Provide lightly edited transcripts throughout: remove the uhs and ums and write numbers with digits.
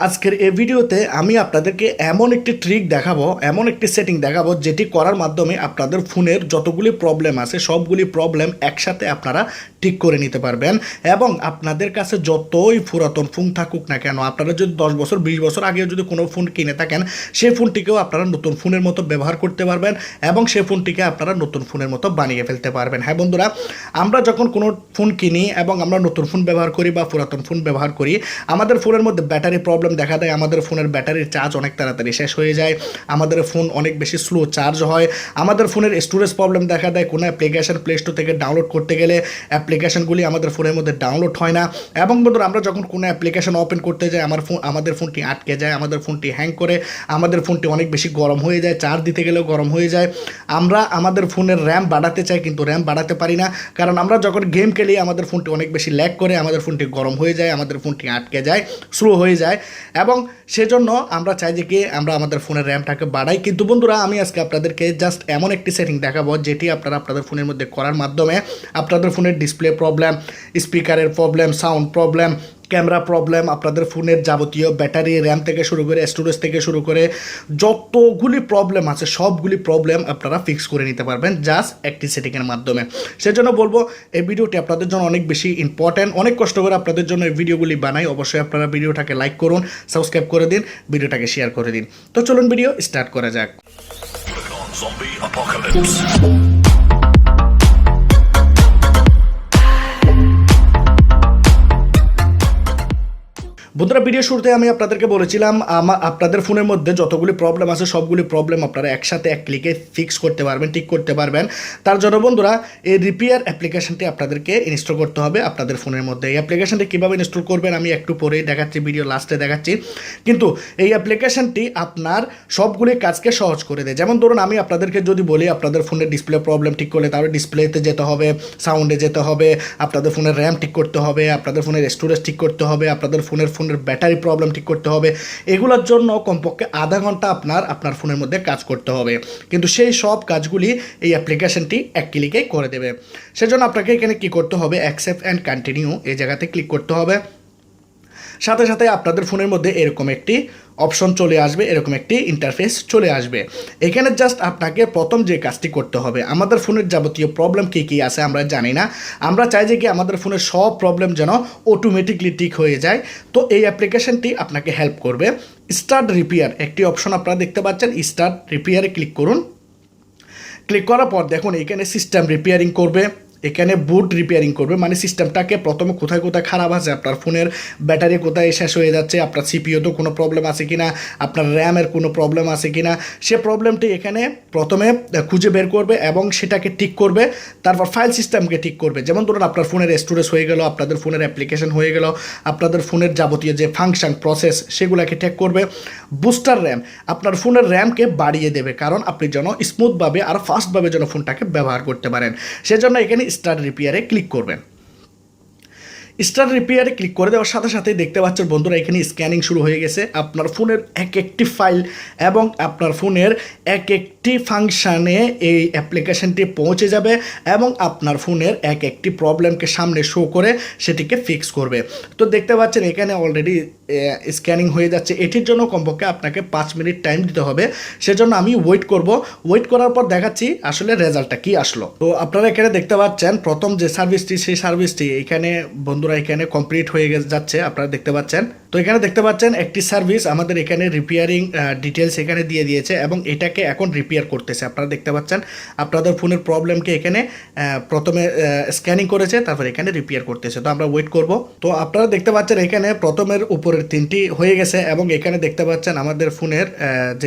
আজকের এই ভিডিওতে আমি আপনাদেরকে এমন একটি ট্রিক দেখাবো, এমন একটি সেটিং দেখাবো যেটি করার মাধ্যমে আপনাদের ফোনের যতগুলি প্রবলেম আছে সবগুলি প্রবলেম একসাথে আপনারা ঠিক করে নিতে পারবেন। এবং আপনাদের কাছে যতই পুরাতন ফোন থাকুক না কেন, আপনারা যদি 10 বছর 20 বছর আগে যদি কোনো ফোন কিনে থাকেন, সেই ফোনটিকেও আপনারা নতুন ফোনের মতো ব্যবহার করতে পারবেন এবং সেই ফোনটিকে আপনারা নতুন ফোনের মতো বানিয়ে ফেলতে পারবেন। হ্যাঁ বন্ধুরা, আমরা যখন কোনো ফোন কিনি এবং আমরা নতুন ফোন ব্যবহার করি বা পুরাতন ফোন ব্যবহার করি, আমাদের ফোনের মধ্যে ব্যাটারি প্রবলেম দেখা দেয়, আমাদের ফোনের ব্যাটারির চার্জ অনেক তাড়াতাড়ি শেষ হয়ে যায়, আমাদের ফোন অনেক বেশি স্লো চার্জ হয়, আমাদের ফোনের স্টোরেজ প্রবলেম দেখা দেয়, কোনো অ্যাপ্লিকেশন প্লে স্টোর থেকে ডাউনলোড করতে গেলে অ্যাপ্লিকেশনগুলি আমাদের ফোনের মধ্যে ডাউনলোড হয় না। এবং বন্ধুরা, আমরা যখন কোনো অ্যাপ্লিকেশন ওপেন করতে যাই আমাদের ফোনটি আটকে যায়, আমাদের ফোনটি হ্যাং করে, আমাদের ফোনটি অনেক বেশি গরম হয়ে যায়, চার্জ দিতে গেলেও গরম হয়ে যায়। আমরা আমাদের ফোনের র্যাম বাড়াতে চাই কিন্তু র্যাম বাড়াতে পারি না, কারণ আমরা যখন গেম খেলি আমাদের ফোনটি অনেক বেশি ল্যাগ করে, আমাদের ফোনটি গরম হয়ে যায়, আমাদের ফোনটি আটকে যায়, স্লো হয়ে যায়। এবং সেজন্য আমরা চাই যে কি আমরা আমাদের ফোনের র্যামটাকে বাড়াই। কিন্তু বন্ধুরা, আমি আজকে আপনাদেরকে জাস্ট এমন একটি সেটিং দেখাবো যেটি আপনারা আপনাদের ফোনের মধ্যে করার মাধ্যমে আপনাদের ফোনের ডিসপ্লে প্রবলেম, স্পিকারের problem, sound problem, camera problem, আপনাদের ফোনের যাবতীয় ব্যাটারি, র্যাম থেকে শুরু করে স্টোরেজ থেকে শুরু করে যতগুলি প্রবলেম আছে সবগুলি প্রবলেম আপনারা ফিক্স করে নিতে পারবেন জাস্ট একটি সেটিংয়ের মাধ্যমে। সেজন্য বলবো এই ভিডিওটি আপনাদের জন্য অনেক বেশি ইম্পর্ট্যান্ট, অনেক কষ্ট করে আপনাদের জন্য এই ভিডিওগুলি বানাই। অবশ্যই আপনারা ভিডিওটাকে লাইক করুন, সাবস্ক্রাইব করে দিন, ভিডিওটাকে শেয়ার করে দিন। তো চলুন ভিডিও স্টার্ট করা যাক। বন্ধুরা, ভিডিও শুরুতে আমি আপনাদেরকে বলেছিলাম আপনাদের ফোনের মধ্যে যতগুলি প্রবলেম আছে সবগুলি প্রবলেম আপনারা একসাথে এক ক্লিকে ফিক্স করতে পারবেন, ঠিক করতে পারবেন। তার জন্য বন্ধুরা, এই রিপেয়ার অ্যাপ্লিকেশনটি আপনাদেরকে ইনস্টল করতে হবে আপনাদের ফোনের মধ্যে। এই অ্যাপ্লিকেশনটি কীভাবে ইনস্টল করবেন আমি একটু পরেই দেখাচ্ছি, ভিডিও লাস্টে দেখাচ্ছি। কিন্তু এই অ্যাপ্লিকেশনটি আপনার সবগুলি কাজকে সহজ করে দেয়। যেমন ধরুন, আমি আপনাদেরকে যদি বলি আপনাদের ফোনের ডিসপ্লে প্রবলেম ঠিক করলে তাহলে ডিসপ্লেতে যেতে হবে, সাউন্ডে যেতে হবে, আপনাদের ফোনের র্যাম ঠিক করতে হবে, আপনাদের ফোনের স্টোরেজ ঠিক করতে হবে, আপনাদের ফোনের ব্যাটারি প্রবলেম ঠিক করতে হবে। এগুলোর জন্য কমপক্ষে আধা ঘন্টা আপনার ফোনের মধ্যে কাজ করতে হবে, কিন্তু সেই সব কাজগুলি এই অ্যাপ্লিকেশনটি এক ক্লিকে করে দেবে। সেজন্য আপনাকে এখানে কি করতে হবে, অ্যাকসেপ্ট অ্যান্ড কন্টিনিউ এই জায়গাতে ক্লিক করতে হবে। সাথে সাথে আপনাদের ফোনের মধ্যে এরকম একটি অপশন চলে আসবে, এরকম একটি ইন্টারফেস চলে আসবে। এখানে জাস্ট আপনাকে প্রথম যে কাজটি করতে হবে, আমাদের ফোনের যাবতীয় প্রবলেম কী কী আছে আমরা জানি না, আমরা চাই যে কি আমাদের ফোনের সব প্রবলেম যেন অটোমেটিকলি ঠিক হয়ে যায়। তো এই অ্যাপ্লিকেশনটি আপনাকে হেল্প করবে। স্টার্ট রিপেয়ার একটি অপশন আপনারা দেখতে পাচ্ছেন, স্টার্ট রিপেয়ারে ক্লিক করুন। ক্লিক করার পর দেখুন এখানে সিস্টেম রিপেয়ারিং করবে, এখানে বুট রিপেয়ারিং করবে, মানে সিস্টেমটাকে প্রথমে কোথায় কোথায় খারাপ আছে, আপনার ফোনের ব্যাটারি কোথায় শেষ হয়ে যাচ্ছে, আপনার সিপিইউতে কোনো প্রবলেম আছে কিনা, আপনার র্যামের কোনো প্রবলেম আছে কিনা, সে প্রবলেমটি এখানে প্রথমে খুঁজে বের করবে এবং সেটাকে ঠিক করবে। তারপর ফাইল সিস্টেমকে ঠিক করবে। যেমন ধরুন আপনার ফোনের স্টোরেজ হয়ে গেল, আপনাদের ফোনের অ্যাপ্লিকেশন হয়ে গেল, আপনাদের ফোনের যাবতীয় যে ফাংশন প্রসেস সেগুলোকে ঠিক করবে। বুস্টার র্যাম আপনার ফোনের র্যামকে বাড়িয়ে দেবে, কারণ আপনি যেন স্মুথভাবে আর ফাস্টভাবে যেন ফোনটাকে ব্যবহার করতে পারেন। সেজন্য এখানে স্টার্ট রিপেয়ারে ক্লিক করবেন। স্টার্ট রিপেয়ারে ক্লিক করে দেওয়ার সাথে সাথে দেখতে পাচ্ছেন বন্ধুরা এখানে স্ক্যানিং শুরু হয়ে গেছে। আপনার ফোনের এক একটি ফাইল এবং আপনার ফোনের এক একটি ফাংশানে এই অ্যাপ্লিকেশনটি পৌঁছে যাবে এবং আপনার ফোনের এক একটি প্রবলেমকে সামনে শো করে সেটিকে ফিক্স করবে। তো দেখতে পাচ্ছেন এখানে অলরেডি স্ক্যানিং হয়ে যাচ্ছে। এটির জন্য কমপক্ষে আপনাকে 5 মিনিট টাইম দিতে হবে। সেজন্য আমি ওয়েট করব। ওয়েট করার পর দেখাচ্ছি আসলে রেজাল্টটা কি আসলো। তো আপনারা এখানে দেখতে পাচ্ছেন প্রথম যে সার্ভিসটি, সেই সার্ভিসটি এখানে বন্ধুরা এখানে কমপ্লিট হয়ে যাচ্ছে, আপনারা দেখতে পাচ্ছেন। তো এখানে দেখতে পাচ্ছেন একটি সার্ভিস আমাদের এখানে রিপেয়ারিং ডিটেলস এখানে দিয়ে দিয়েছে এবং এটাকে এখন রিপেয়ার করতেছে। আপনারা দেখতে পাচ্ছেন আপনাদের ফোনের প্রবলেমকে এখানে প্রথমে স্ক্যানিং করেছে, তারপর এখানে রিপেয়ার করতেছে। তো আমরা ওয়েট করব। তো আপনারা দেখতে পাচ্ছেন এখানে প্রথমের উপরের 3টি হয়ে গেছে এবং এখানে দেখতে পাচ্ছেন আমাদের ফোনের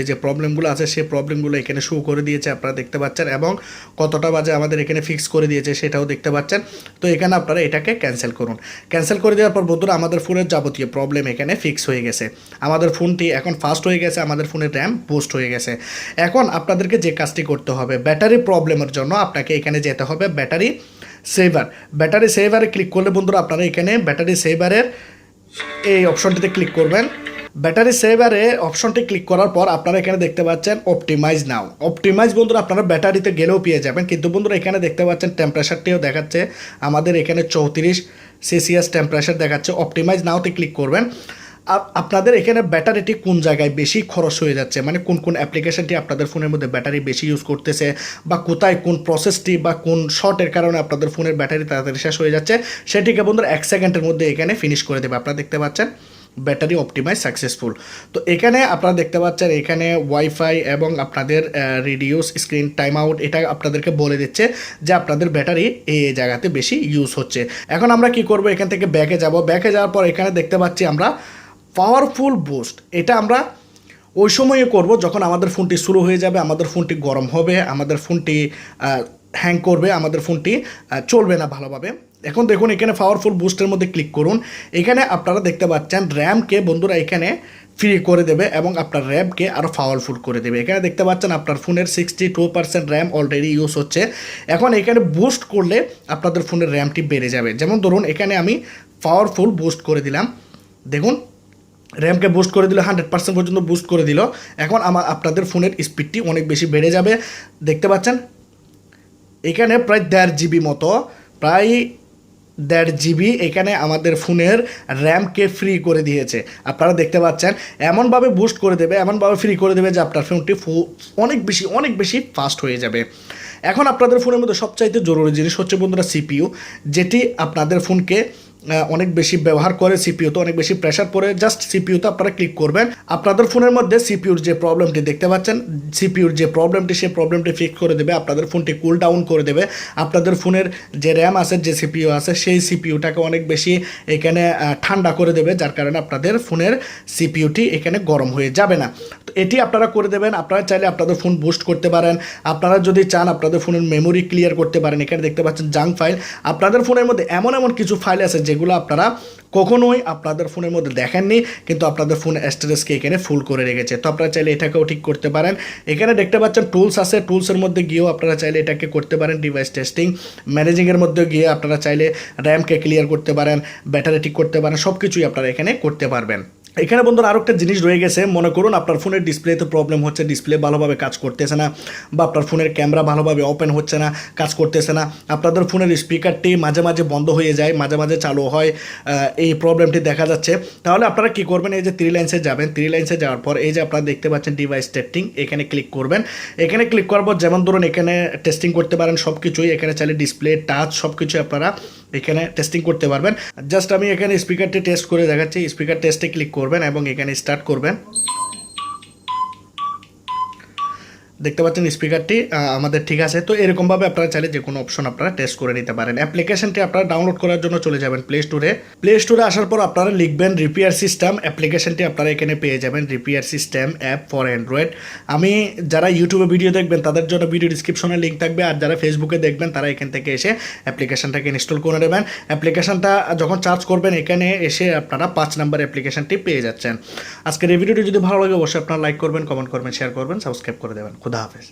যে প্রবলেমগুলো আছে সেই প্রবলেমগুলো এখানে শো করে দিয়েছে, আপনারা দেখতে পাচ্ছেন, এবং কতটা বাজে আমাদের এখানে ফিক্স করে দিয়েছে সেটাও দেখতে পাচ্ছেন। তো এখানে আপনারা এটাকে ক্যান্সেল করুন। ক্যান্সেল করে দেওয়ার পর বন্ধুরা আমাদের ফোনের যাবতীয় প্রবলেম এখানে ফিক্স হয়ে গেছে। আমাদের ফোনটি এখন ফাস্ট হয়ে গেছে, আমাদের ফোনের র্যাম বুস্ট হয়ে গেছে। এখন আপনাদেরকে যে কাজটি করতে হবে, ব্যাটারি প্রবলেমের জন্য আপনাকে এখানে যেতে হবে ব্যাটারি সেভার। ব্যাটারি সেভারে ক্লিক করলে বন্ধুরা আপনারা এখানে ব্যাটারি সেভারের এই অপশনটিতে ক্লিক করবেন। ব্যাটারি সেভারে অপশনটি ক্লিক করার পর আপনারা এখানে দেখতে পাচ্ছেন অপটিমাইজ নাও। অপটিমাইজ বন্ধুরা আপনারা ব্যাটারিতে গেলেও পেয়ে যাবেন, কিন্তু বন্ধুরা এখানে দেখতে পাচ্ছেন টেম্পারেচারটিও দেখাচ্ছে আমাদের এখানে 34 সেলসিয়াস টেম্পারেচার দেখাচ্ছে। অপটিমাইজ নাওতে ক্লিক করবেন। আপনাদের এখানে ব্যাটারিটি কোন জায়গায় বেশি খরচ হয়ে যাচ্ছে, মানে কোন কোন অ্যাপ্লিকেশনটি আপনাদের ফোনের মধ্যে ব্যাটারি বেশি ইউজ করতেছে, বা কোথায় কোন প্রসেসটি বা কোন শর্টের কারণে আপনাদের ফোনের ব্যাটারি তাড়াতাড়ি শেষ হয়ে যাচ্ছে, সেটিকে বন্ধুরা 1 সেকেন্ডের মধ্যে এখানে ফিনিশ করে দেবে। আপনারা দেখতে পাচ্ছেন ব্যাটারি অপটিমাইজ সাকসেসফুল। তো এখানে আপনারা দেখতে পাচ্ছেন এখানে ওয়াইফাই এবং আপনাদের রিডিউস স্ক্রিন টাইম আউট, এটা আপনাদেরকে বলে দিচ্ছে যে আপনাদের ব্যাটারি এই জায়গাতে বেশি ইউজ হচ্ছে। এখন আমরা কি করব, এখান থেকে ব্যাকে যাব। ব্যাকে যাওয়ার পর এখানে দেখতে পাচ্ছি আমরা পাওয়ারফুল বুস্ট, এটা আমরা ওই সময়ে করব যখন আমাদের ফোনটি স্লো হয়ে যাবে, আমাদের ফোনটি গরম হবে, আমাদের ফোনটি হ্যাং করবে, আমাদের ফোনটি চলবে না ভালোভাবে। এখন দেখুন এখানে পাওয়ারফুল বুস্টের মধ্যে ক্লিক করুন। এখানে আপনারা দেখতে পাচ্ছেন র্যামকে বন্ধুরা এখানে ফ্রি করে দেবে এবং আপনার র্যামকে আরও পাওয়ারফুল করে দেবে। এখানে দেখতে পাচ্ছেন আপনার ফোনের 62% র্যাম অলরেডি ইউজ হচ্ছে। এখন এখানে বুস্ট করলে আপনাদের ফোনের র্যামটি বেড়ে যাবে। যেমন ধরুন এখানে আমি পাওয়ারফুল বুস্ট করে দিলাম, দেখুন র্যামকে বুস্ট করে দিল, 100% পর্যন্ত বুস্ট করে দিল। এখন আপনাদের ফোনের স্পিডটি অনেক বেশি বেড়ে যাবে। দেখতে পাচ্ছেন এখানে প্রায় 1.5 জিবি মতো, প্রায় 1.5 জিবি এখানে আমাদের ফোনের র্যামকে ফ্রি করে দিয়েছে। আপনারা দেখতে পাচ্ছেন এমনভাবে বুস্ট করে দেবে, এমনভাবে ফ্রি করে দেবে যে আপনার ফোনটি অনেক বেশি ফাস্ট হয়ে যাবে। এখন আপনাদের ফোনের মধ্যে সবচাইতে জরুরি জিনিস হচ্ছে বন্ধুরা সিপিইউ, যেটি আপনাদের ফোনকে অনেক বেশি ব্যবহার করে, সিপিইউতে অনেক বেশি প্রেশার পড়ে। জাস্ট সিপিইউতে আপনারা ক্লিক করবেন, আপনাদের ফোনের মধ্যে সিপিইউর যে প্রবলেমটি দেখতে পাচ্ছেন, সিপিইউর যে প্রবলেমটি সেই প্রবলেমটি ফিক্স করে দেবে, আপনাদের ফোনটি কুল ডাউন করে দেবে। আপনাদের ফোনের যে র্যাম আছে, যে সিপিইউ আছে, সেই সিপিইউটাকে অনেক বেশি এখানে ঠান্ডা করে দেবে, যার কারণে আপনাদের ফোনের সিপিইউটি এখানে গরম হয়ে যাবে না। তো এটি আপনারা করে দেবেন। আপনারা চাইলে আপনাদের ফোন বুস্ট করতে পারেন, আপনারা যদি চান আপনাদের ফোনের মেমোরি ক্লিয়ার করতে পারেন। এখানে দেখতে পাচ্ছেন জাঙ্ক ফাইল, আপনাদের ফোনের মধ্যে এমন কিছু ফাইল আছে যেগুলো আপনারা কখনোই আপনাদের ফোনের মধ্যে দেখেননি, কিন্তু আপনাদের ফোন স্টোরেজকে এখানে ফুল করে রেখেছে। তো আপনারা চাইলে এটাকেও ঠিক করতে পারেন। এখানে দেখতে পাচ্ছেন টুলস আছে, টুলসের মধ্যে গিয়েও আপনারা চাইলে এটাকে করতে পারেন। ডিভাইস টেস্টিং ম্যানেজিংয়ের মধ্যে গিয়ে আপনারা চাইলে র্যামকে ক্লিয়ার করতে পারেন, ব্যাটারি ঠিক করতে পারেন, সব কিছুই আপনারা এখানে করতে পারবেন। এখানে বন্ধুরা আরও একটা জিনিস রয়ে গেছে, মনে করুন আপনার ফোনের ডিসপ্লেতে প্রবলেম হচ্ছে, ডিসপ্লে ভালোভাবে কাজ করতেছে না, বা আপনার ফোনের ক্যামেরা ভালোভাবে ওপেন হচ্ছে না, কাজ করতেছে না, আপনাদের ফোনের স্পিকারটি মাঝে মাঝে বন্ধ হয়ে যায়, মাঝে মাঝে চালু হয়, এই প্রবলেমটি দেখা যাচ্ছে। তাহলে আপনারা কি করবেন, এই যে 3 লাইনসে যাবেন, 3 লাইনসে যাওয়ার পর এই যে আপনারা দেখতে পাচ্ছেন ডিভাইস টেস্টিং, এখানে ক্লিক করবেন। এখানে ক্লিক করার পর যেমন ধরুন এখানে টেস্টিং করতে পারেন সব কিছুই, এখানে চাইলে ডিসপ্লে টাচ সব কিছু আপনারা এখানে টেস্টিং করতে পারবেন। জাস্ট আমি এখানে স্পিকারটি টেস্ট করে দেখাচ্ছি, স্পিকার টেস্টে ক্লিক করবেন এবং এখানে স্টার্ট করবেন। দেখতে পাচ্ছেন স্পিকারটি আমাদের ঠিক আছে। তো এরকমভাবে আপনারা চাইলে যে কোনো অপশন আপনারা টেস্ট করে নিতে পারেন। অ্যাপ্লিকেশনটি আপনারা ডাউনলোড করার জন্য চলে যাবেন প্লে স্টোরে আসার পর আপনারা লিখবেন রিপেয়ার সিস্টেম। অ্যাপ্লিকেশনটি আপনারা এখানে পেয়ে যাবেন, repair system app for Android. আমি যারা ইউটিউবে ভিডিও দেখবেন তাদের জন্য ভিডিও ডিসক্রিপশনে লিঙ্ক থাকবে, আর যারা ফেসবুকে দেখবেন তারা এখান থেকে এসে অ্যাপ্লিকেশনটাকে ইনস্টল করে নেবেন। অ্যাপ্লিকেশনটা যখন চার্জ করবেন এখানে এসে আপনারা 5 নাম্বার অ্যাপ্লিকেশনটি পেয়ে যাচ্ছেন। আজকের এই ভিডিওটি যদি ভালো লাগে অবশ্যই আপনারা লাইক করবেন, কমেন্ট করবেন, শেয়ার করবেন, সাবস্ক্রাইব করে দেবেন। খুদা হাফেজ।